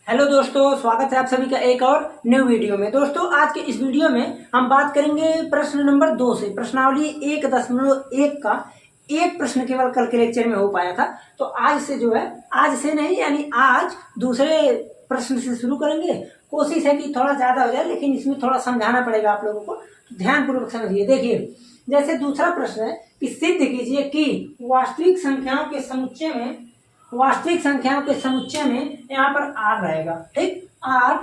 Hello दोस्तों, स्वागत है आप सभी का एक और न्यू वीडियो में। दोस्तों, आज के इस वीडियो में हम बात करेंगे प्रश्न नंबर 2 से। प्रश्नावली 1.1 का एक प्रश्न केवल कल के लेक्चर में हो पाया था, तो आज से जो है, आज से नहीं यानी आज दूसरे प्रश्न से शुरू करेंगे। कोशिश है कि थोड़ा ज्यादा हो जाए, लेकिन इसमें थोड़ा समझाना पड़ेगा आप लोगों को, तो ध्यानपूर्वक समझिए। देखिए, जैसे दूसरा प्रश्न है कि सिद्ध कीजिए कि वास्तविक संख्याओं के समुच्चय में यहाँ पर आर रहेगा। ठीक, आर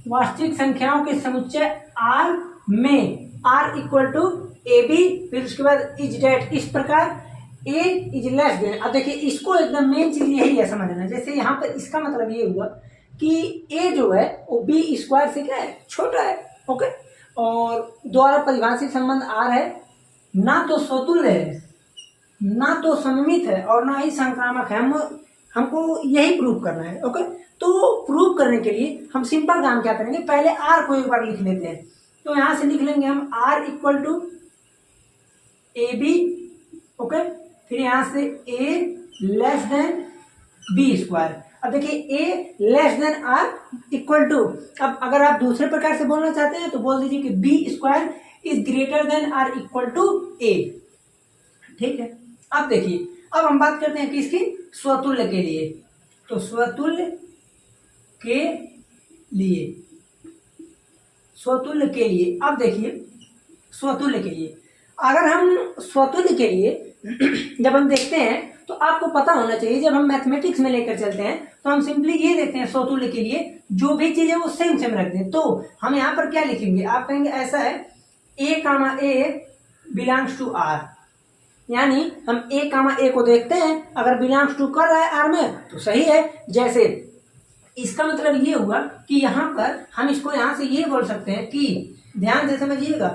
वास्तविक संख्याओं के समुच्चय आर में R equal to A B, फिर उसके बाद इज डेट, इस प्रकार ए इज लेस देन। अब देखिए, इसको एकदम मेन चीज यही है समझना। जैसे यहाँ पर इसका मतलब ये हुआ कि ए जो है वो बी स्क्वायर से क्या है, छोटा है। ओके, और द्वारा परिभाषित संबंध आर है, ना तो स्वतुल्य है, ना तो सममित है, और ना ही संक्रामक है। हमको यही प्रूव करना है। ओके, तो प्रूव करने के लिए हम सिंपल काम क्या करेंगे, पहले आर को एक बार लिख लेते हैं। तो यहां से लिख लेंगे हम or equal to A B. Okay, फिर यहां से A less than B square. अब देखिए, A less than are equal to, अब अगर आप दूसरे प्रकार से बोलना चाहते हैं तो बोल दीजिए कि B square is greater than are equal to A. ठीक है, अब देखिए, अब हम बात करते हैं किसकी, स्वतुल्य के लिए। तो स्वतुल्य के लिए अब देखिए, स्वतुल्य के लिए अगर हम स्वतुल्य के लिए जब हम देखते हैं तो आपको पता होना चाहिए, जब हम मैथमेटिक्स में लेकर चलते हैं तो हम सिंपली ये देखते हैं स्वतुल्य के लिए जो भी चीज है वो सेम सेम रख दें। तो हम यहाँ पर क्या लिखेंगे, आप कहेंगे ऐसा है, ए comma A belongs to are, यानी हम ए कामा ए को देखते हैं, अगर बिलोंग्स टू कर रहा है आर में तो सही है। जैसे इसका मतलब ये हुआ कि यहाँ पर हम इसको यहाँ से ये बोल सकते हैं कि, ध्यान से समझिएगा,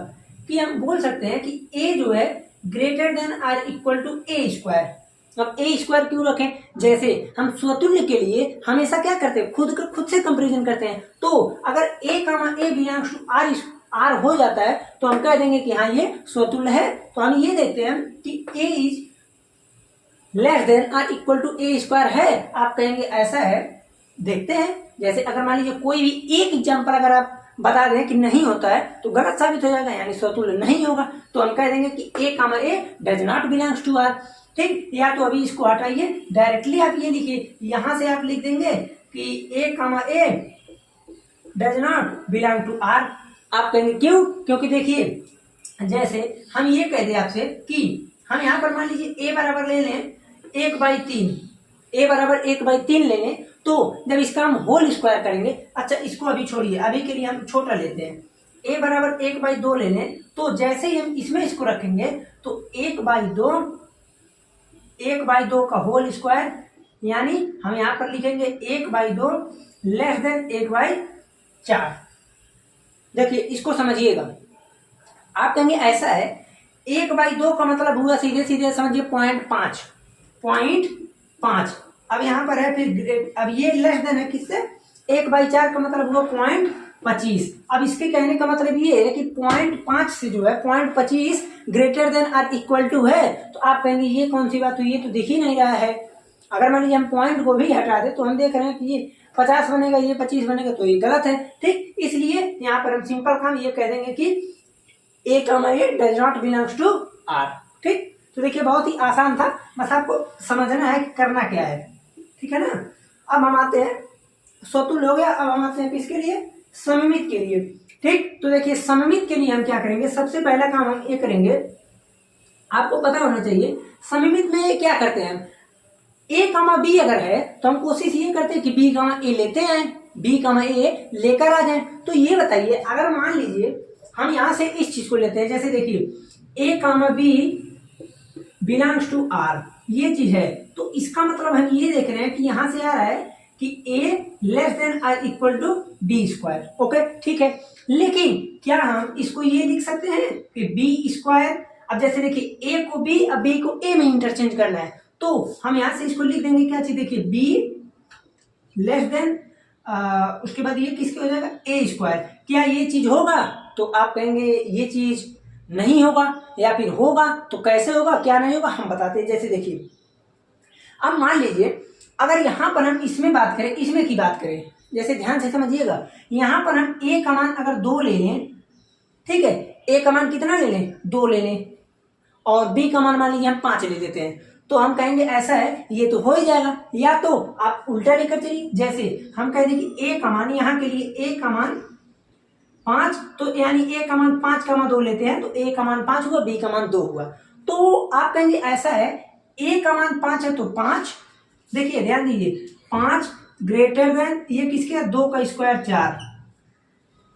कि हम बोल सकते हैं कि ए जो है greater than are equal to A square. अब ए स्क्वायर क्यों रखें, जैसे हम स्वतुल्य के लिए हमेशा क्या करते हैं, खुद से कंपेरिजन करते हैं। तो अगर ए comma A belongs to are हो जाता है तो हम कह देंगे कि हाँ ये स्वतुल्य है। तो हम ये देखते हैं कि A is less than are equal to A square है, आप कहेंगे ऐसा है। देखते हैं, जैसे अगर मान लीजिए कोई भी एक एग्जाम्पल अगर आप बता दें कि नहीं होता है तो गलत साबित हो जाएगा, यानी स्वतुल्य नहीं होगा। तो हम कह देंगे कि A comma A does not belongs to R. ठीक, या तो अभी इसको हटाइए, डायरेक्टली आप ये लिखिए, यहां से आप लिख देंगे कि A comma A does not belong to R. आप कहेंगे क्यों, क्योंकि देखिए, जैसे हम ये कह दें आपसे कि हम यहाँ पर मान लीजिए ए बराबर ले लें 1/3, ए बराबर 1/3 ले लें, तो जब इसका हम होल स्क्वायर करेंगे, अच्छा इसको अभी छोड़िए, अभी के लिए हम छोटा लेते हैं, ए बराबर 1/2 ले लें, तो जैसे ही हम इसमें इसको रखेंगे तो 1/2 का होल स्क्वायर, यानी हम यहाँ पर लिखेंगे 1/2 लेस देन 1/4। देखिए, इसको समझिएगा, आप कहेंगे ऐसा है, 1/2 का मतलब हुआ, सीधे सीधे समझिए 0.5। अब यहाँ पर है, फिर अब ये लेस देन है किससे, 1/4 का मतलब हुआ 0.25। अब इसके कहने का मतलब ये है कि 0.5 से जो है 0.25 greater than are equal to है। तो आप कहेंगे ये कौन सी बात हुई, ये तो दिख ही नहीं रहा है। अगर मान लीजिए हम पॉइंट को भी हटा दे तो हम देख रहे हैं कि ये 50 बनेगा, ये 25 बनेगा, तो ये गलत है। ठीक, इसलिए यहाँ पर हम सिंपल काम ये कह देंगे कि A comma A does not belongs to R. ठीक, तो देखिए बहुत ही आसान था, बस आपको समझना है कि करना क्या है। ठीक है ना, अब हम आते हैं, स्वतुल्य हो गया, अब हम आते हैं किसके लिए, सममित के लिए। ठीक, तो देखिए सममित के लिए हम क्या करेंगे, सबसे पहला काम हम ये करेंगे, आपको पता होना चाहिए सममित में क्या करते हैं हम, ए कामा बी अगर है तो हम कोशिश ये करते हैं कि बी कामा ए लेते आए, बी कामा ए लेकर आ जाए। तो ये बताइए, अगर मान लीजिए हम यहां से इस चीज को लेते हैं, जैसे देखिए ए comma B belongs to R, ये चीज है, तो इसका मतलब हम ये देख रहे हैं कि यहां से आ रहा है कि A less than are equal to B square. Okay, ठीक है, लेकिन क्या हम इसको ये लिख सकते हैं कि बी स्क्वायर, अब जैसे देखिए ए को बी, अब बी को ए में इंटरचेंज करना है, तो हम यहां से इसको लिख देंगे क्या चीज, देखिए बी लेस देन, उसके बाद ये किसके हो जाएगा, ए स्क्वायर। क्या ये चीज होगा, तो आप कहेंगे ये चीज नहीं होगा, या फिर होगा तो कैसे होगा, क्या नहीं होगा, हम बताते हैं। जैसे देखिए, अब मान लीजिए अगर यहाँ पर हम इसमें बात करें, इसमें की बात करें, जैसे ध्यान से समझिएगा, यहाँ पर हम ए का मान अगर 2 ले लें, ठीक है, ए का मान कितना ले लें, 2 ले लें, और बी का मान लीजिए हम 5 ले लेते हैं, तो हम कहेंगे ऐसा है, ये तो हो ही जाएगा। या तो आप उल्टा लेकर चलिए, जैसे हम कह दें कि ए का मान, यहाँ के लिए ए का मान 5, तो यानी ए का मान 5 का मान 2 लेते हैं, तो ए का मान 5 हुआ, बी का मान 2 हुआ। तो आप कहेंगे ऐसा है, ए का मान 5 है तो 5, देखिए ध्यान दीजिए, 5 ग्रेटर देन ये किसके, 2 का स्क्वायर 4,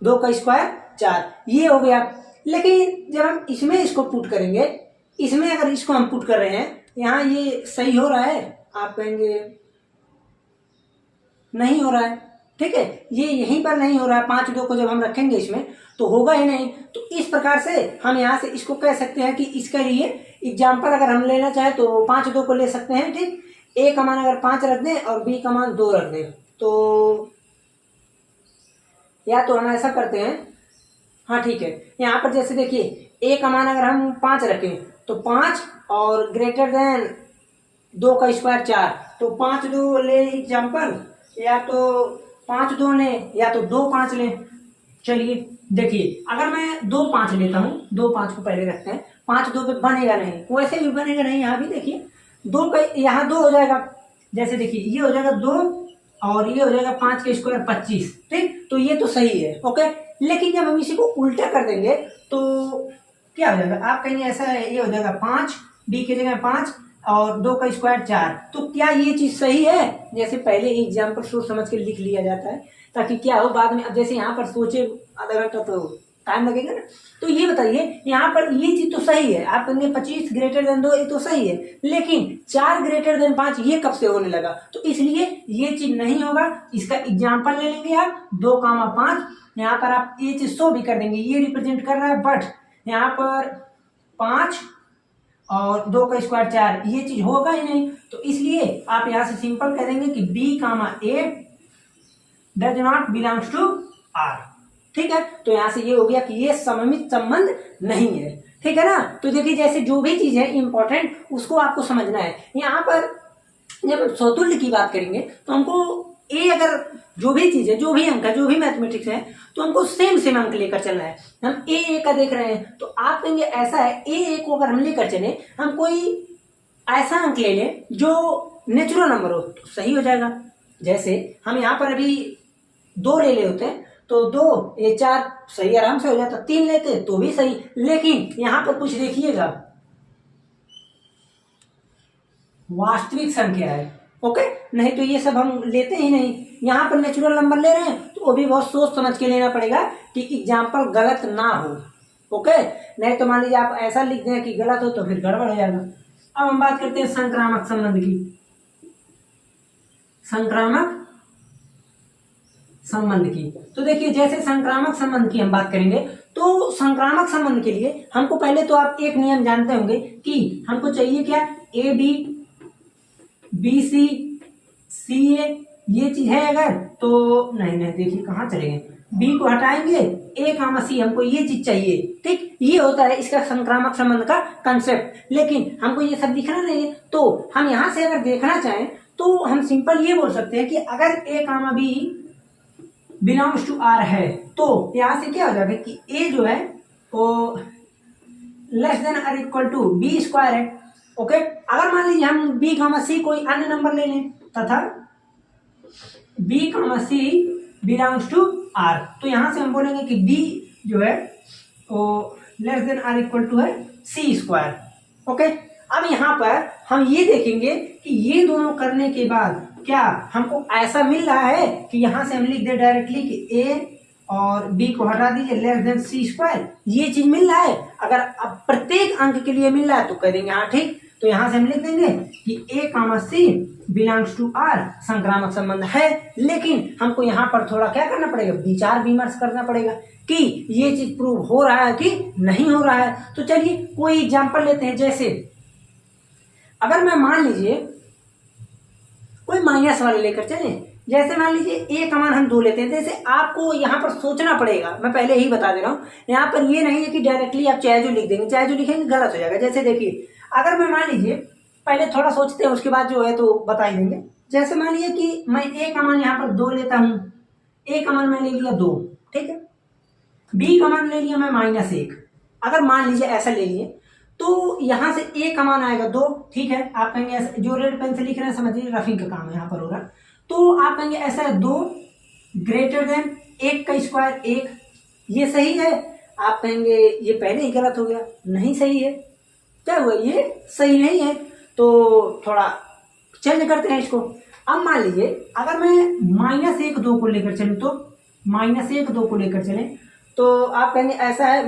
2 का स्क्वायर 4, ये हो गया। लेकिन जब हम इसमें इसको पुट करेंगे, इसमें अगर इसको हम पुट कर रहे हैं, यहाँ ये सही हो रहा है, आप कहेंगे नहीं हो रहा है, ठीक है, ये यहीं पर नहीं हो रहा है, 5 2 को जब हम रखेंगे इसमें तो होगा ही नहीं। तो इस प्रकार से हम यहाँ से इसको कह सकते हैं कि इसके लिए एग्जाम्पल अगर हम लेना चाहे तो 5 2 को ले सकते हैं, ठीक, ए का मान अगर 5 रख दें और बी का मान 2 रख दें, तो या तो हम ऐसा करते हैं, हाँ ठीक है, यहाँ पर जैसे देखिए ए का मान अगर हम 5 रखें तो 5 और ग्रेटर देन 2 का स्क्वायर 4, तो 5 2 ले एग्जाम्पल, या तो 5 2 ले या तो 2 5 ले। चलिए देखिए, अगर मैं 2 5 लेता हूँ, 2 5 को पहले रखते हैं, 5 2 पे बनेगा नहीं, वैसे भी बनेगा नहीं, यहाँ भी देखिए 2 का यहाँ 2 हो जाएगा, जैसे देखिए ये हो जाएगा 2 और ये हो जाएगा 5 का स्क्वायर 25, ठीक, तो ये तो सही है, ओके। लेकिन जब हम इसी को उल्टा कर देंगे तो क्या हो जाएगा, आप कहेंगे ऐसा है, ये हो जाएगा 5, बी की जगह 5 और 2 का स्क्वायर 4, तो क्या ये चीज सही है? जैसे पहले एग्जाम्पल सोच समझ के लिख लिया जाता है ताकि क्या हो बाद में, अब जैसे यहाँ पर सोचे आधा घंटा तो टाइम लगेगा ना। तो ये बताइए, यहाँ पर ये चीज तो सही है, आप कहेंगे 25 ग्रेटर देन 2, ये तो सही है, लेकिन 4 ग्रेटर देन 5 ये कब से होने लगा? तो इसलिए ये चीज नहीं होगा। इसका एग्जाम्पल ले लेंगे आप 2,5, यहाँ पर आप ये चीज शो भी कर देंगे, ये रिप्रेजेंट कर रहा है, बट यहाँ पर 5 और 2 का स्क्वायर 4 ये चीज होगा ही नहीं। तो इसलिए आप यहाँ से सिंपल कह देंगे कि B comma A does not belongs to R, ठीक है। तो यहाँ से ये हो गया कि ये सममित संबंध नहीं है, ठीक है ना। तो देखिए, जैसे जो भी चीज है इंपॉर्टेंट उसको आपको समझना है। यहाँ पर जब हम स्वतुल्य की बात करेंगे तो हमको ए, अगर जो भी चीज है, जो भी अंक है, जो भी मैथमेटिक्स है, तो हमको सेम अंक लेकर चलना है। हम ए का देख रहे हैं तो आप कहेंगे ऐसा है, ए को अगर हम लेकर चले, हम कोई ऐसा अंक ले लें जो नेचुरल नंबर हो तो सही हो जाएगा। जैसे हम यहाँ पर अभी 2 ले ले होते हैं तो 2 ये 4 सही आराम से हो जाता, 3 लेते तो भी सही। लेकिन यहाँ पर कुछ देखिएगा, वास्तविक संख्या है, ओके, नहीं तो ये सब हम लेते ही नहीं। यहाँ पर नेचुरल नंबर ले रहे हैं तो वो भी बहुत सोच समझ के लेना पड़ेगा कि एग्जाम्पल गलत ना हो, ओके। नहीं तो मान लीजिए आप ऐसा लिख दें कि गलत हो तो फिर गड़बड़ हो जाएगा। अब हम बात करते हैं संक्रामक संबंध की। संक्रामक संबंध की, तो देखिए जैसे संक्रामक संबंध की हम बात करेंगे तो संक्रामक संबंध के लिए हमको पहले तो आप एक नियम जानते होंगे कि हमको चाहिए क्या, ए बी, बी सी, सी ए, ये चीज है अगर तो नहीं देखिए कहाँ चले गए, बी को हटाएंगे, ए कामा सी, हमको ये चीज चाहिए, ठीक। ये होता है इसका संक्रामक संबंध का कंसेप्ट। लेकिन हमको ये सब दिखना नहीं है, तो हम यहाँ से अगर देखना चाहें तो हम सिंपल ये बोल सकते हैं कि अगर ए comma B belongs to R है तो यहाँ से क्या हो जाएगा कि ए जो है वो लेस देन और इक्वल टू बी स्क्वायर है, ओके। अगर मान लीजिए हम बी कामा सी कोई अन्य नंबर ले लें तथा B comma C belongs to R, तो यहाँ से हम बोलेंगे कि बी जो है वो लेस देन और इक्वल टू है सी स्क्वायर, ओके। अब यहाँ पर हम ये देखेंगे कि ये दोनों करने के बाद क्या हमको ऐसा मिल रहा है कि यहाँ से हम लिख दे डायरेक्टली कि ए और बी को हटा दीजिए, लेस देन सी स्क्वायर, ये चीज मिल रहा है। अगर अब प्रत्येक अंक के लिए मिल रहा है तो कह देंगे हाँ ठीक, तो यहाँ से हम लिख देंगे कि A comma C belongs to R, संक्रामक संबंध है। लेकिन हमको यहाँ पर थोड़ा क्या करना पड़ेगा, विचार विमर्श करना पड़ेगा कि ये चीज प्रूव हो रहा है कि नहीं हो रहा है। तो चलिए कोई एग्जाम्पल लेते हैं। जैसे अगर मैं मान लीजिए कोई माइनस वाले लेकर चले, जैसे मान लीजिए ए का मान हम 2 लेते हैं। जैसे आपको यहाँ पर सोचना पड़ेगा, मैं पहले ही बता दे रहा हूँ, यहाँ पर ये नहीं है कि डायरेक्टली आप चाहे जो लिख देंगे, चाहे जो लिखेंगे गलत हो जाएगा। जैसे देखिए, अगर मैं मान लीजिए पहले थोड़ा सोचते हैं उसके बाद जो है तो बता ही देंगे। जैसे मान लीजिए कि मैं ए का मान यहाँ पर 2 लेता हूँ, ए का मान मैं ले लिया 2, ठीक है, बी का मान ले लिया मैं -1, अगर मान लीजिए ऐसा ले लिए तो यहाँ से ए का मान आएगा 2, ठीक है। आप कहेंगे ऐसा, जो रेड पेन से लिख रहे हैं समझिए रफिंग का काम है यहाँ पर हो रहा, तो आप कहेंगे ऐसा है 2 ग्रेटर देन 1 का स्क्वायर 1, ये सही है। आप कहेंगे ये पहले ही गलत हो गया, नहीं सही है, क्या हुआ, ये सही नहीं है, तो थोड़ा चेंज करते हैं इसको। अब मान लीजिए अगर मैं -1 2 को लेकर चलूँ तो -1 2 को लेकर चलें तो आप कहेंगे ऐसा है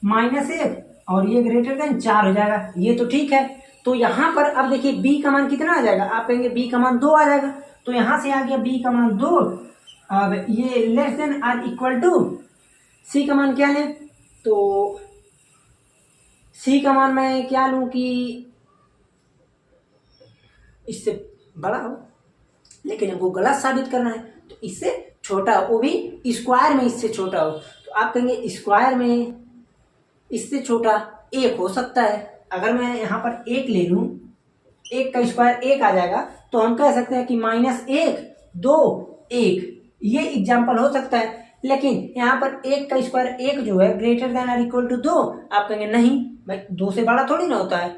-1 और ये ग्रेटर देन 4 हो जाएगा, ये तो ठीक है। तो यहाँ पर अब देखिए बी का मान कितना आ जाएगा, आप कहेंगे बी का मान 2 आ जाएगा, तो यहाँ से आ गया बी का मान 2। अब ये less than are equal to C का मान क्या लें, तो सी का मान मैं क्या लूँ कि इससे बड़ा हो, लेकिन हमको गलत साबित करना है तो इससे छोटा हो, वो भी स्क्वायर में इससे छोटा हो, तो आप कहेंगे स्क्वायर में इससे छोटा 1 हो सकता है। अगर मैं यहाँ पर 1 ले लूँ, 1 का स्क्वायर 1 आ जाएगा, तो हम कह सकते हैं कि -1 2 1, ये एग्जाम्पल हो सकता है। लेकिन यहाँ पर 1 का स्क्वायर 1 जो है greater than are equal to 2, आप कहेंगे नहीं भाई 2 से बड़ा थोड़ी ना होता है।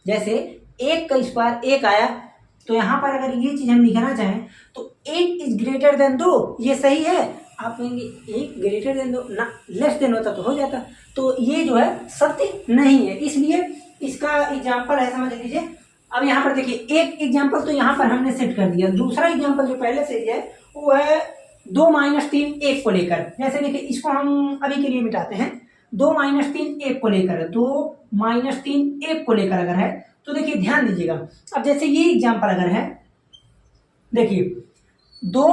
जैसे 1 का स्क्वायर 1 आया, तो यहाँ पर अगर ये चीज हम लिखना चाहें तो 1 इज ग्रेटर देन 2, ये सही है। आप कहेंगे 1 ग्रेटर देन 2 ना, लेस देन होता तो हो जाता, तो ये जो है सत्य नहीं है, इसलिए इसका एग्जाम्पल है, समझ लीजिए। अब यहाँ पर देखिए एक एग्जाम्पल तो यहाँ पर हमने सेट कर दिया, दूसरा एग्जाम्पल जो पहले से है वो है 2 -3 1 को लेकर। जैसे देखिए इसको हम अभी के लिए मिटाते हैं, 2 -3 1 को लेकर, 2 -3 1 को लेकर अगर है तो देखिए ध्यान दीजिएगा। अब जैसे ये एग्जाम्पल अगर है, देखिए 2,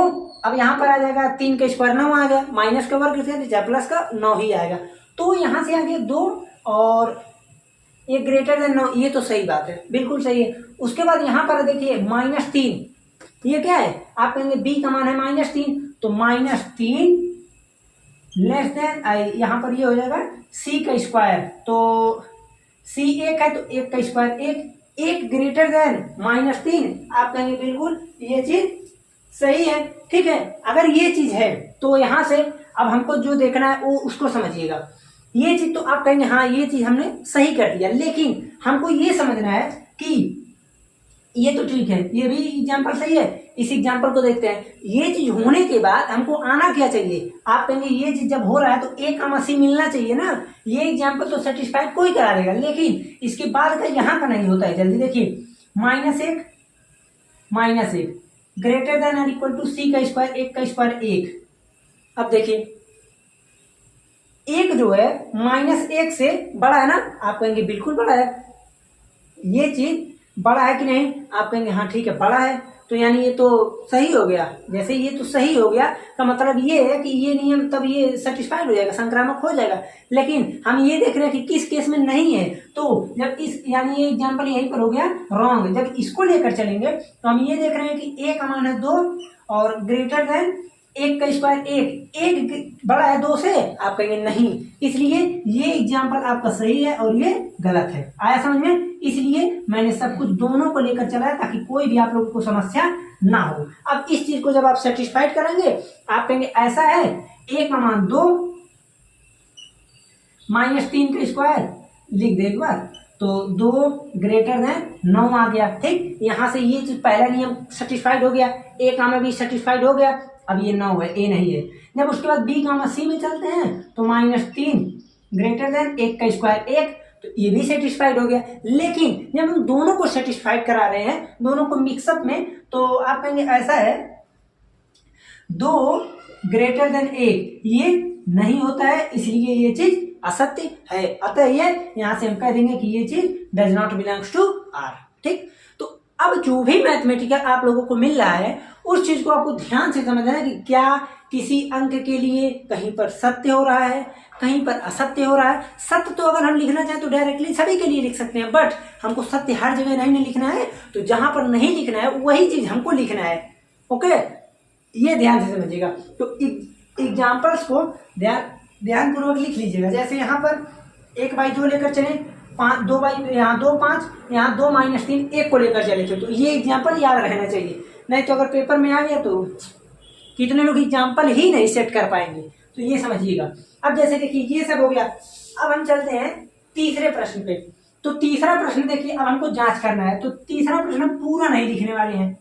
अब यहाँ पर आ जाएगा 3 का स्क्वायर 9 आ गया, माइनस का वर्ग से प्लस का 9 ही आएगा, तो यहाँ से आ गया 2 और ये ग्रेटर देन 9, ये तो सही बात है, बिल्कुल सही है। उसके बाद यहाँ पर देखिए -3, ये क्या है, आप कहेंगे बी का मान है -3, तो -3 लेस देन यहाँ पर ये हो जाएगा सी का स्क्वायर, तो सी 1 है तो 1 का स्क्वायर 1, 1 ग्रेटर देन -3, आप कहेंगे बिल्कुल ये चीज सही है, ठीक है। अगर ये चीज है तो यहाँ से अब हमको जो देखना है वो उसको समझिएगा। ये चीज तो आप कहेंगे हाँ ये चीज हमने सही कर दिया, लेकिन हमको ये समझना है कि ये तो ठीक है, ये भी एग्जाम्पल सही है। इस एग्जाम्पल को देखते हैं, ये चीज होने के बाद हमको आना क्या चाहिए, आप कहेंगे ये चीज जब हो रहा है तो एक सी मिलना चाहिए ना, ये एग्जाम्पल तो सेटिस्फाइड कोई करा देगा, लेकिन इसके बाद का यहाँ का नहीं होता है। जल्दी देखिए, -1 ग्रेटर देन और इक्वल टू सी का स्क्वायर 1 का स्क्वायर 1। अब देखिए 1 जो है -1 से बड़ा है ना, आप कहेंगे बिल्कुल बड़ा है, ये चीज बड़ा है कि नहीं, आप कहेंगे हाँ ठीक है बड़ा है, तो यानी ये तो सही हो गया। जैसे ये तो सही हो गया का मतलब ये है कि ये नियम तब ये सेटिस्फाइड हो जाएगा, संक्रामक हो जाएगा। लेकिन हम ये देख रहे हैं कि किस केस में नहीं है, तो जब इस यानी ये एग्जाम्पल यहीं पर हो गया रॉन्ग। जब इसको लेकर चलेंगे तो हम ये देख रहे हैं कि ए का मान है 2 और ग्रेटर देन 1 का स्क्वायर 1 बड़ा है 2 से, आप कहेंगे नहीं, इसलिए ये एग्जाम्पल आपका सही है और ये गलत है। आया समझ में? इसलिए मैंने सब कुछ दोनों को लेकर चला है ताकि कोई भी आप लोगों को समस्या ना हो। अब इस चीज को जब आप सेटिस्फाइड करेंगे, आप कहेंगे ऐसा है ए का मान 2 -3 का स्क्वायर लिख दे एक बार, तो 2 ग्रेटर देन 9 आ गया, ठीक। यहाँ से ये चीज पहला नियम सेटिस्फाइड हो गया, ए का में भी सेटिस्फाइड हो गया। अब ये 9 है, ए नहीं है। जब उसके बाद बी का सी में चलते हैं तो -3 ग्रेटर देन 1 का स्क्वायर 1, तो ये भी सेटिस्फाइड हो गया। लेकिन जब हम दोनों को सेटिस्फाइड करा रहे हैं, दोनों को मिक्सअप में, तो आप कहेंगे ऐसा है 2 ग्रेटर देन 1, ये नहीं होता है, इसलिए ये चीज असत्य है। अतः ये यहां से हम कह देंगे कि ये चीज does not belongs to R, ठीक। तो अब जो भी मैथमेटिकल आप लोगों को मिल रहा है उस चीज को आपको ध्यान से समझना है कि क्या किसी अंक के लिए कहीं पर सत्य हो रहा है, कहीं पर असत्य हो रहा है। सत्य तो अगर हम लिखना चाहें तो डायरेक्टली सभी के लिए लिख सकते हैं, बट हमको सत्य हर जगह नहीं लिखना है, तो जहां पर नहीं लिखना है वही चीज हमको लिखना है। ओके, ये ध्यान से समझिएगा। तो एग्जाम्पल्स को ध्यानपूर्वक लिख लीजिएगा। जैसे यहाँ पर 1/2 लेकर चले 5 2 बाई यहाँ 2 5 यहाँ 2 माइनस 3 1 को लेकर चले थे। तो ये एग्जाम्पल याद रहना चाहिए, नहीं तो अगर पेपर में आ गया तो कितने लोग एग्जाम्पल ही नहीं सेट कर पाएंगे। तो ये समझिएगा। अब जैसे देखिए ये सब हो गया, अब हम चलते हैं तीसरे प्रश्न पे। तो तीसरा प्रश्न देखिए, अब हमको जांच करना है। तो तीसरा प्रश्न पूरा नहीं लिखने वाले हैं,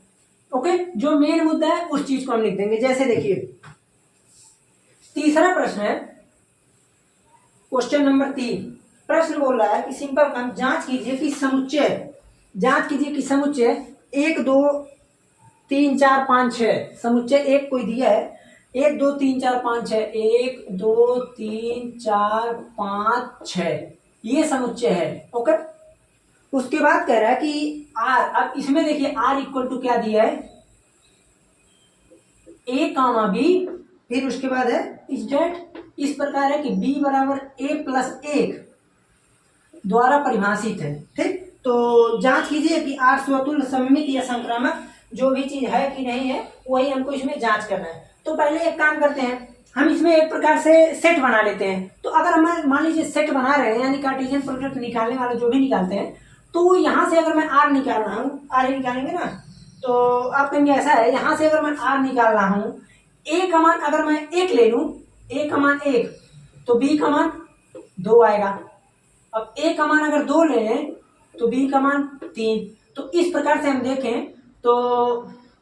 ओके। जो मेन मुद्दा है उस चीज को हम लिख देंगे। जैसे देखिए तीसरा प्रश्न है क्वेश्चन नंबर 3। प्रश्न बोल रहा है कि सिंपल काम जांच कीजिए कि समुच्चय 1 2 3 4 5 6 समुच्चय एक कोई दिया है 1 2 3 4 5 6 1 2 3 4 5 6 ये समुच्चय है, ओके। उसके बाद कह रहा है कि आर, अब इसमें देखिए आर इक्वल टू क्या दिया है, ए कामा बी, फिर उसके बाद है स्टेट इस प्रकार है कि बी बराबर ए प्लस 1 द्वारा परिभाषित है, ठीक। तो जांच कीजिए कि आर स्वतुल्य सममित या संक्रामक जो भी चीज है कि नहीं है, वही हमको इसमें जांच करना है। तो पहले एक काम करते हैं, हम इसमें एक प्रकार से सेट बना लेते हैं। तो अगर हम मान लीजिए सेट बना रहे हैं, यानी कार्टेशियन प्रोडक्ट निकालने वाला जो भी निकालते हैं, तो यहाँ से अगर मैं आर निकाल रहा हूँ, आर ही निकालेंगे ना, तो आप कहेंगे ऐसा है, यहाँ से अगर मैं आर निकाल रहा हूँ, ए का मान अगर मैं 1 ले लूँ, ए का मान 1 तो बी का मान 2 आएगा। अब ए का मान अगर 2 ले लें तो बी का मान 3। तो इस प्रकार से हम देखें तो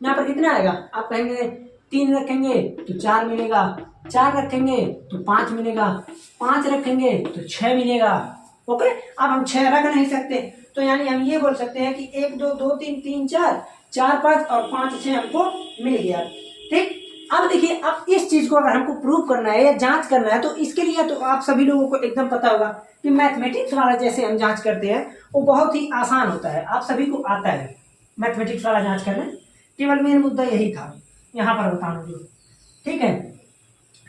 यहाँ पर कितना आएगा, आप कहेंगे 3 रखेंगे तो 4 मिलेगा, 4 रखेंगे तो 5 मिलेगा, 5 रखेंगे तो 6 मिलेगा, ओके। अब हम 6 रख नहीं सकते, तो यानी हम ये बोल सकते हैं कि 1 2 2 3 3 4 4 5 और 5 6 हमको मिल गया, ठीक। अब देखिए, अब इस चीज को अगर हमको प्रूव करना है या जांच करना है, तो इसके लिए तो आप सभी लोगों को एकदम पता होगा कि मैथमेटिक्स वाला जैसे हम जांच करते हैं वो बहुत ही आसान होता है, आप सभी को आता है मैथमेटिक्स वाला जांच करना। केवल मेन मुद्दा यही था यहाँ पर बताना जो, ठीक है।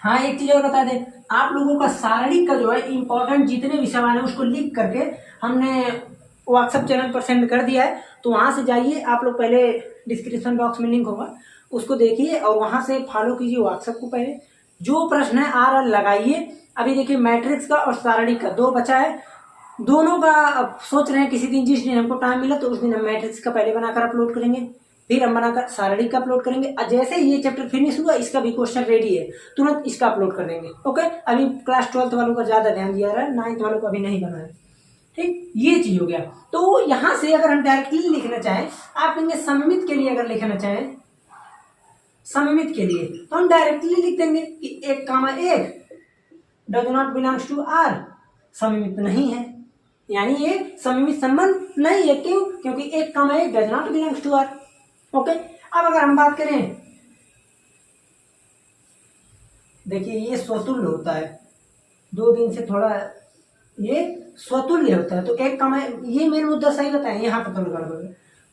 हाँ, एक चीज और बता दें, आप लोगों का शारीरिक का जो है इंपॉर्टेंट जितने भी सवाल है उसको लिख करके हमने व्हाट्सएप चैनल पर सेंड कर दिया है। तो वहां से जाइए, आप लोग पहले डिस्क्रिप्शन बॉक्स में लिंक होगा, उसको देखिए और वहां से फॉलो कीजिए व्हाट्सएप को। पहले जो प्रश्न है आर लगाइए। अभी देखिए मैट्रिक्स का और शारीरिक का 2 बचा है, दोनों का अब सोच रहे हैं किसी दिन, जिस दिन हमको टाइम मिला तो उस दिन हम मैट्रिक्स का पहले बनाकर अपलोड करेंगे, फिर हम बनाकर शारीरिक का अपलोड करेंगे। और जैसे ही ये चैप्टर फिनिश हुआ इसका भी क्वेश्चन रेडी है, तुरंत इसका अपलोड कर देंगे, ओके। अभी क्लास 12th वालों का ज्यादा ध्यान दिया रहा है, 9th वालों का अभी नहीं बना है, ठीक। ये चीज हो गया। तो यहाँ से अगर हम डायरेक्टली लिखना चाहें, आप कहेंगे सममित के लिए अगर लिखना चाहें, सममित के लिए तो हम डायरेक्टली लिख देंगे कि 1 comma 1 does not belongs to R, सममित नहीं है, यानी ये सममित संबंध नहीं है। क्यों? क्योंकि 1 comma 1 does not belongs to R, okay. अब अगर हम बात करें, देखिए ये स्वतुल्य होता है, 2 दिन से थोड़ा ये स्वतुल्य होता है। तो 1 कामा, ये मेन मुद्दा सही बताएं, यहाँ पर तो गड़बड़।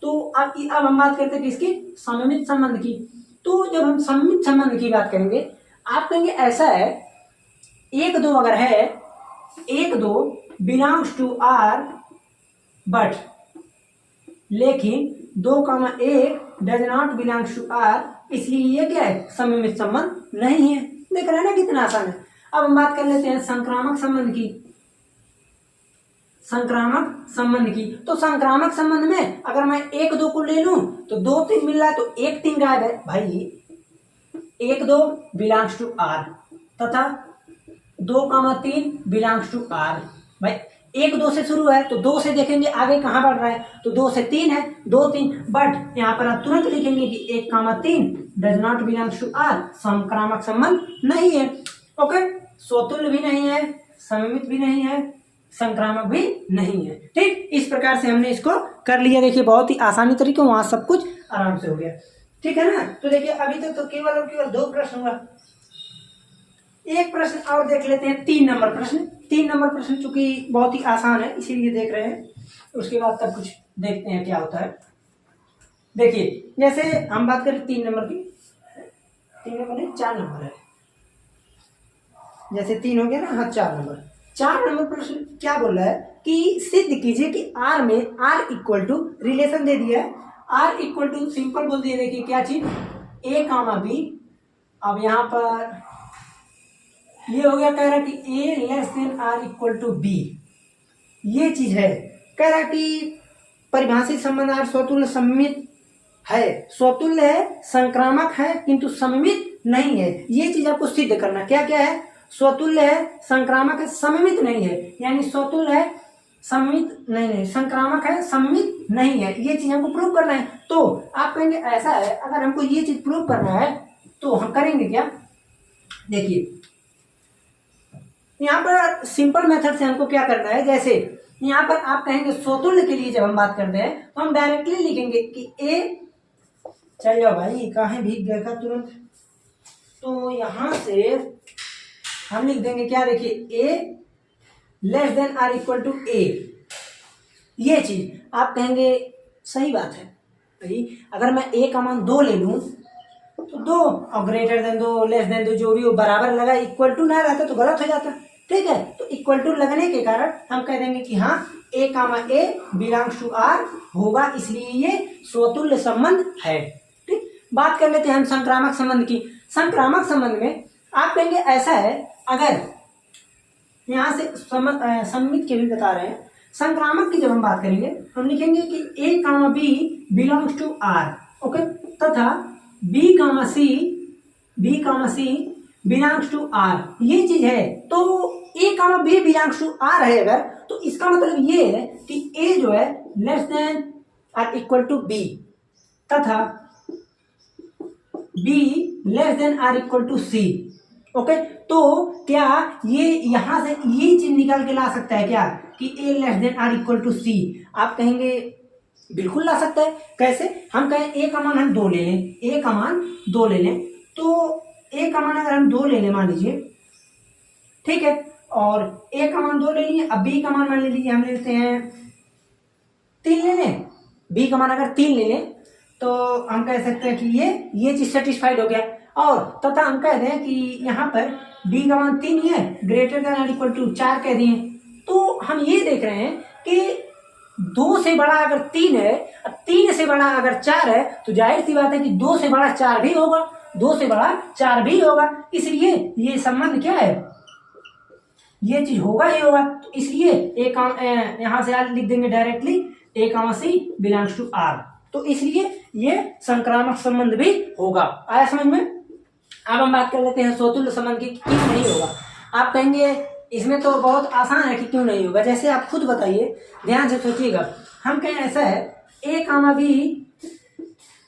तो अब हम बात करते हैं किसकी, सममित संबंध की। तो जब हम सममित संबंध की बात करेंगे, आप कहेंगे ऐसा है, 1 2 अगर है, 1 2 बिलोंग्स टू आर बट, लेकिन 2 comma 1 does not belongs to R, इसलिए ये क्या है, सममित संबंध नहीं है। देख रहे हैं ना कितना आसान है। अब हम बात कर लेते हैं संक्रामक संबंध की। संक्रामक संबंध की, तो संक्रामक संबंध में अगर मैं 1 2 को ले लूं तो 2 3 मिल रहा है, तो 1 3 गायब है भाई। 1 2 बिलोंग्स टू आर तथा 2 कामा 3 बिलोंग्स टू आर। भाई 1 2 से शुरू है तो 2 से देखेंगे आगे कहाँ बढ़ रहा है, तो 2 से 3 है, 2 3, बट यहाँ पर आप तुरंत लिखेंगे कि 1 comma 3 does not belongs to R, संक्रामक संबंध नहीं है, ओके। स्वतुल्य भी नहीं है, सममित भी नहीं है, संक्रामक भी नहीं है, ठीक। इस प्रकार से हमने इसको कर लिया। देखिए बहुत ही आसानी तरीके, वहां सब कुछ आराम से हो गया, ठीक है ना। तो देखिए अभी तक तो केवल और केवल 2 प्रश्न हुआ। एक प्रश्न और देख लेते हैं, 3 नंबर प्रश्न। 3 नंबर प्रश्न चूंकि बहुत ही आसान है इसीलिए देख रहे हैं, उसके बाद तब कुछ देखते हैं क्या होता है। देखिए जैसे हम बात करें 3 नंबर की, 3 नंबर नहीं 4 नंबर है, जैसे 3 हो गया ना, हाँ 4 नंबर। 4 नंबर प्रश्न क्या बोल रहा है कि सिद्ध कीजिए कि आर में आर इक्वल टू, रिलेशन दे दिया है, आर इक्वल टू सिंपल बोल दिया, देखिए क्या चीज, ए कामा बी। अब यहाँ पर ये हो गया, कह रहा है कि A less than are equal to B, ये चीज है, कह रहा कि परिभाषित संबंध स्वतुल्य सममित है, स्वतुल्य है, संक्रामक है किंतु सममित नहीं है। ये चीज आपको सिद्ध करना, क्या क्या है, स्वतुल्य है, संक्रामक है, सममित नहीं है, यानी स्वतुल्य है, सममित नहीं, संक्रामक है, सममित नहीं है, ये चीज हमको प्रूव करना है। तो आप कहेंगे ऐसा है, अगर हमको ये चीज प्रूव करना है तो हम करेंगे क्या, देखिए यहाँ पर सिंपल मेथड से हमको क्या करना है, जैसे यहाँ पर आप कहेंगे स्वतुल्य के लिए जब हम बात करते हैं तो हम डायरेक्टली लिखेंगे कि ए, चल जाओ भाई कहाँ भीग गया था तुरंत, तो यहां से हम लिख देंगे क्या, देखिए A less than are equal to A. ये चीज आप कहेंगे सही बात है भाई, अगर मैं ए का मान 2 ले लूं तो 2 और ग्रेटर देन 2 लेस देन 2 जो भी वो बराबर लगा, इक्वल टू ना रहता तो गलत हो जाता, ठीक है। तो इक्वल टू लगने के कारण हम कह देंगे कि हाँ ए comma A belongs to are होगा, इसलिए ये स्वतुल्य संबंध है। ठीक, बात कर लेते हैं हम संक्रामक संबंध की। संक्रामक संबंध में आप कहेंगे ऐसा है, अगर यहाँ से सममित के भी बता रहे हैं, संक्रामक की जब हम बात करेंगे हम लिखेंगे कि A comma B belongs to R, okay, तथा B comma C belongs to R, ये चीज है। तो A comma B belongs to R है अगर, तो इसका मतलब ये है कि ए जो है less than are equal to B तथा B less than are equal to C, okay. तो क्या ये यहां से ये चीज निकाल के ला सकता है क्या कि A less than are equal to C, आप कहेंगे बिल्कुल ला सकता है। कैसे, हम कहें ए का मान हम 2 ले लें, ए का मान 2 ले लें, तो ए का मान अगर हम 2 ले लें मान लीजिए, ठीक है, और ए का मान 2 ले लिए, अब बी का मान मान लीजिए हम लेते हैं 3 ले लें, बी का मान अगर 3 ले लें तो हम कह सकते हैं कि ये चीज सेटिस्फाइड हो गया। और तथा हम कह दें कि यहाँ पर बी का मान 3 ही है, ग्रेटर देन और इक्वल टू 4 कह दिए, तो हम ये देख रहे हैं कि 2 से बड़ा अगर 3 है, 3 से बड़ा अगर 4 है, तो जाहिर सी बात है कि 2 से बड़ा 4 भी होगा, 2 से बड़ा 4 भी होगा, इसलिए ये संबंध क्या है, ये चीज होगा ही होगा। तो इसलिए यहाँ से लिख देंगे directly A comma C belongs to R, तो इसलिए ये संक्रामक संबंध भी होगा। आया समझ में। अब हम बात कर लेते हैं स्वतुल्य संबंध की, क्यों नहीं होगा। आप कहेंगे इसमें तो बहुत आसान है कि क्यों नहीं होगा, जैसे आप खुद बताइए, ध्यान से सोचिएगा। हम कहें ऐसा है, ए comma B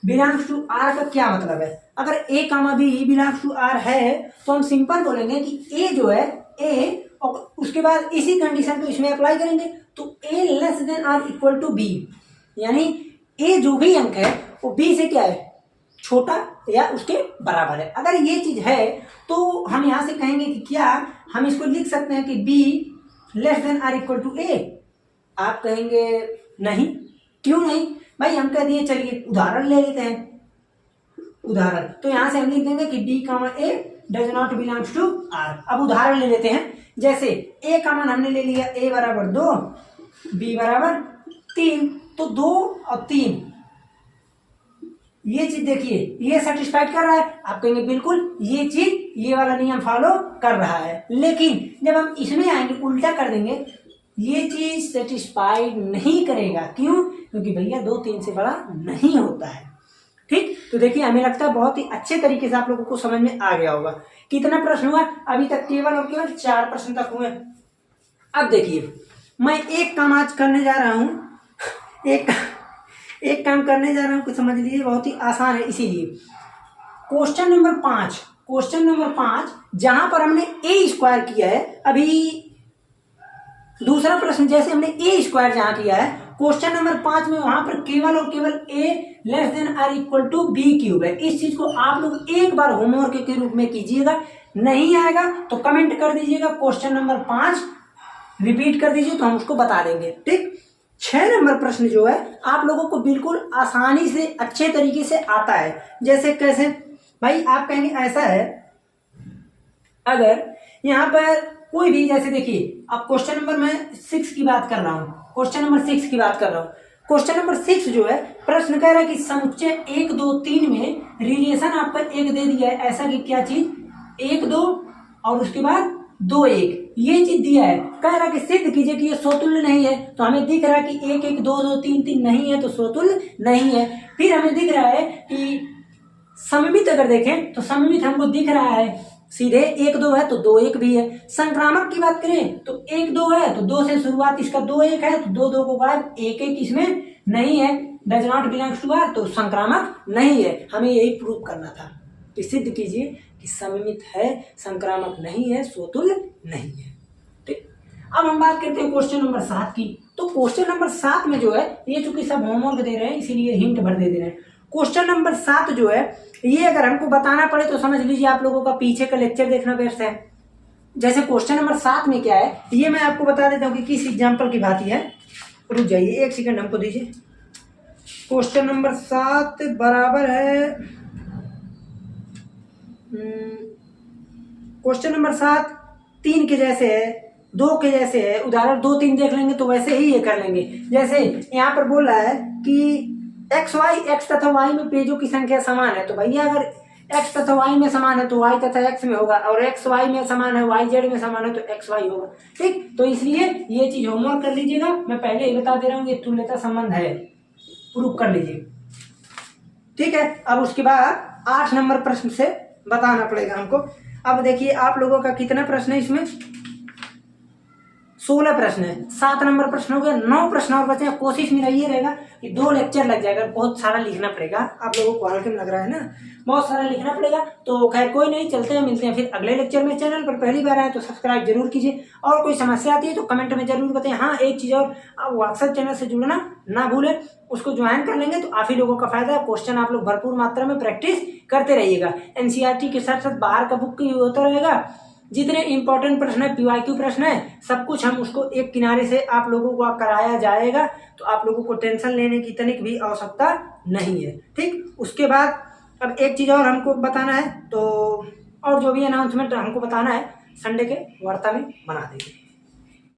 belongs to are का क्या मतलब है। अगर ए comma B belongs to R है तो हम सिंपल बोलेंगे कि ए जो है ए, और उसके बाद इसी कंडीशन को इसमें अप्लाई करेंगे, तो A less than are equal to B, यानी ए जो भी अंक है वो बी से क्या है, छोटा या उसके बराबर है। अगर ये चीज है तो हम यहां से कहेंगे कि क्या हम इसको लिख सकते हैं कि B less than are equal to A. आप कहेंगे नहीं, क्यों नहीं भाई, हम कह दिए, चलिए उदाहरण ले लेते हैं। उदाहरण तो यहां से हम लिख देंगे कि B comma A does not belongs to R. अब उदाहरण ले लेते हैं, जैसे ए का मान हमने ले लिया ए बराबर 2, बी बराबर 3, तो 2 और 3 ये चीज देखिए, ये सेटिस्फाइड कर रहा है। आप कहेंगे बिल्कुल ये चीज ये वाला नियम फॉलो कर रहा है, लेकिन जब हम इसमें आएंगे उल्टा कर देंगे, ये चीज सेटिस्फाइड नहीं करेगा। क्यों, क्योंकि भैया 2 3 से बड़ा नहीं होता है। ठीक, तो देखिए हमें लगता है बहुत ही अच्छे तरीके से आप लोगों को समझ में आ गया होगा। कितना प्रश्न हुआ अभी तक, केवल और केवल 4 प्रश्न तक हुए। अब देखिए मैं एक काम आज करने जा रहा हूं, एक काम करने जा रहा हूं, कुछ समझ लीजिए, बहुत ही आसान है। इसीलिए क्वेश्चन नंबर 5 जहां पर हमने ए स्क्वायर किया है, अभी दूसरा प्रश्न जैसे हमने ए स्क्वायर जहां किया है, क्वेश्चन नंबर 5 में वहां पर केवल और केवल A less than are equal to B cube है। इस चीज को आप लोग एक बार होमवर्क के रूप में कीजिएगा, नहीं आएगा तो कमेंट कर दीजिएगा, क्वेश्चन नंबर 5 रिपीट कर दीजिए तो हम उसको बता देंगे। ठीक, 6 नंबर प्रश्न जो है आप लोगों को बिल्कुल आसानी से अच्छे तरीके से आता है। जैसे कैसे भाई, आप कहेंगे ऐसा है, अगर यहाँ पर कोई भी, जैसे देखिए अब क्वेश्चन नंबर मैं 6 की बात कर रहा हूँ, क्वेश्चन नंबर 6 की बात कर रहा हूँ। क्वेश्चन नंबर 6 जो है प्रश्न कह रहा है कि समुच्चय 1 2 3 में रिलेशन आपका 1 दे दिया है, ऐसा कि क्या चीज 1 2 और उसके बाद 2 1 ये चीज दिया है, कह रहा कि सिद्ध कीजिए कि ये स्वतुल्य नहीं है। तो हमें दिख रहा है कि 1 1 2 2 3 3 नहीं है, तो स्वतुल्य नहीं है। फिर हमें दिख रहा है कि सममित अगर देखें तो सममित हमको दिख रहा है सीधे 1 2 है तो 2 1 भी है। संक्रामक की बात करें तो 1 2 है तो 2 से शुरुआत, इसका 2 1 है तो 2 2 को गायब, 1 1 इसमें नहीं है, does not belongs to R, तो संक्रामक नहीं है। हमें यही प्रूव करना था कि सिद्ध कीजिए कि सममित है, संक्रामक नहीं है, स्वतुल्य नहीं है। ठीक, अब हम बात करते हैं क्वेश्चन नंबर 7 की। तो क्वेश्चन नंबर 7 में जो है, ये चूंकि सब होमवर्क दे रहे हैं इसीलिए हिंट भर दे रहे हैं। क्वेश्चन नंबर 7 जो है, ये अगर हमको बताना पड़े तो समझ लीजिए आप लोगों का पीछे का लेक्चर देखना बेस्ट है। जैसे क्वेश्चन नंबर 7 में क्या है, ये मैं आपको बता देता हूँ कि किस एग्जाम्पल की बात है। रुक जाइए 1 सेकंड हमको दीजिए। क्वेश्चन नंबर 7 बराबर है, क्वेश्चन नंबर 7 3 के जैसे है, 2 के जैसे है। उदाहरण 2 3 देख लेंगे तो वैसे ही ये कर लेंगे। जैसे यहाँ पर बोल रहा है कि x तथा y में पेजों की संख्या समान है, तो भैया अगर x तथा y में समान है तो y तथा x में होगा, और x y में समान है, y z में समान है तो x y होगा। ठीक, तो इसलिए ये चीज होमवर्क कर लीजिएगा, मैं पहले ही बता दे रहा हूँ ये तुल्यता संबंध है, प्रूफ कर लीजिए। ठीक है, अब उसके बाद 8 नंबर प्रश्न से बताना पड़ेगा हमको। अब देखिए आप लोगों का कितना प्रश्न है इसमें, 16 प्रश्न है। 7 नंबर प्रश्न हो गया, 9 प्रश्न और बचे हैं। कोशिश मेरा ये रहेगा कि 2 लेक्चर लग जाएगा, बहुत सारा लिखना पड़ेगा। आप लोगों को हल्के में लग रहा है ना, बहुत सारा लिखना पड़ेगा। तो खैर कोई नहीं, चलते हैं, मिलते हैं फिर अगले लेक्चर में। चैनल पर पहली बार आए तो सब्सक्राइब जरूर कीजिए, और कोई समस्या आती है तो कमेंट में जरूर बताएं। हाँ, एक चीज और, आप व्हाट्सएप चैनल से जुड़ना ना भूलें, उसको ज्वाइन कर लेंगे तो आप ही लोगों का फायदा है। क्वेश्चन आप लोग भरपूर मात्रा में प्रैक्टिस करते रहिएगा। एनसीईआरटी के साथ साथ बाहर का बुक भी होता रहेगा। जितने इंपॉर्टेंट प्रश्न है, पीवाईक्यू प्रश्न है, सब कुछ हम उसको एक किनारे से आप लोगों को कराया जाएगा, तो आप लोगों को टेंशन लेने की तनिक भी आवश्यकता नहीं है। ठीक, उसके बाद अब एक चीज और हमको बताना है, तो और जो भी अनाउंसमेंट हमको बताना है संडे के वार्ता में बना देंगे।